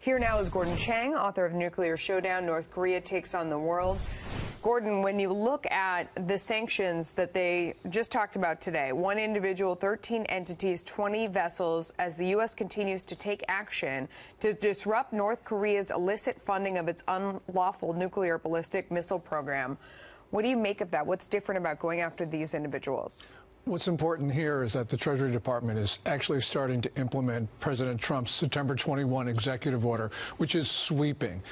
Here now is Gordon Chang, author of Nuclear Showdown, North Korea Takes on the World. Gordon, when you look at the sanctions that they just talked about today, one individual, 13 entities, 20 vessels, as the U.S. continues to take action to disrupt North Korea's illicit funding of its unlawful nuclear ballistic missile program. What do you make of that? What's different about going after these individuals? What's important here is that the Treasury Department is actually starting to implement President Trump's September 21 executive order, which is sweeping.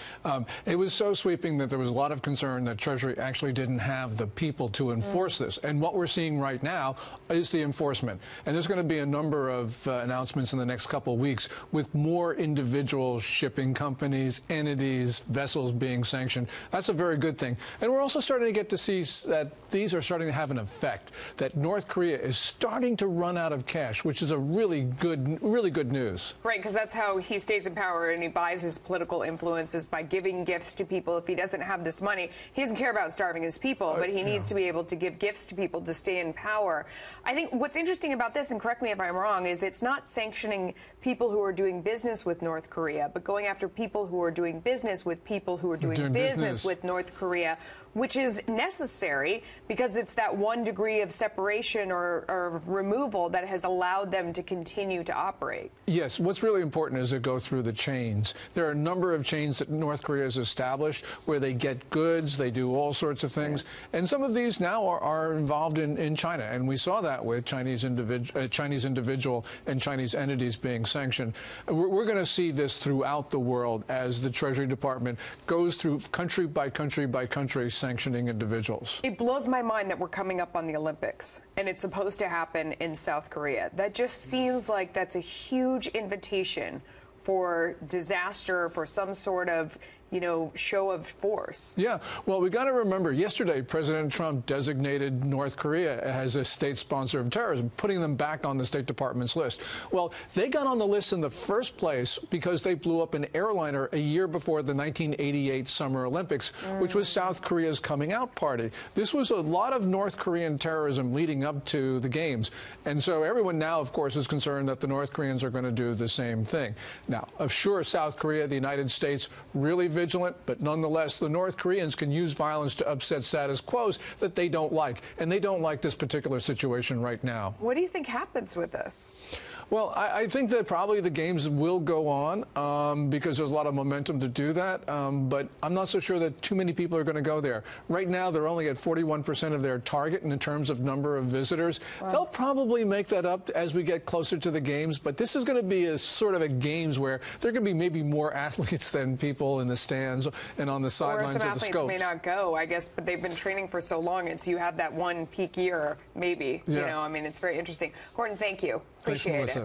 It was so sweeping that there was a lot of concern that Treasury actually didn't have the people to enforce this. And what we're seeing right now is the enforcement. And there's going to be a number of announcements in the next couple of weeks with more individual shipping companies, entities, vessels being sanctioned. That's a very good thing. And we're also starting to get to see that these are starting to have an effect, that North Korea is starting to run out of cash, which is a really good news. Right, because that's how he stays in power and he buys his political influences by giving gifts to people. If he doesn't have this money, he doesn't care about starving his people, but he needs to be able to give gifts to people to stay in power. I think what's interesting about this, and correct me if I'm wrong, is it's not sanctioning people who are doing business with North Korea, but going after people who are doing business with people who are doing business with North Korea, which is necessary because it's that 1 degree of separation or removal that has allowed them to continue to operate. Yes, what's really important is to go through the chains. There are a number of chains that North Korea has established where they get goods, they do all sorts of things, and some of these now are involved in China, and we saw that with Chinese individual and Chinese entities being sanctioned. We're going to see this throughout the world as the Treasury Department goes through country by country by country sanctioning individuals. It blows my mind that we're coming up on the Olympics, and it's supposed to happen in South Korea. That just seems like that's a huge invitation for disaster, for some sort of, show of force. Yeah, well, we got to remember, yesterday, President Trump designated North Korea as a state sponsor of terrorism, putting them back on the State Department's list. Well, they got on the list in the first place because they blew up an airliner a year before the 1988 Summer Olympics, which was South Korea's coming out party. This was a lot of North Korean terrorism leading up to the games. And so everyone now, of course, is concerned that the North Koreans are going to do the same thing. Now, sure, South Korea, the United States, really vigilant, but nonetheless, the North Koreans can use violence to upset status quos that they don't like, and they don't like this particular situation right now. What do you think happens with this? Well, I think that probably the games will go on because there's a lot of momentum to do that, but I'm not so sure that too many people are going to go there. Right now, they're only at 41% of their target in terms of number of visitors. Wow. They'll probably make that up as we get closer to the games, but this is going to be a sort of a games where there are going to be maybe more athletes than people in the stands and on the sidelines of the scopes. Or some athletes may not go, I guess, but they've been training for so long, and so you have that one peak year, maybe. Yeah. I mean, it's very interesting. Gordon, thank you. Appreciate it.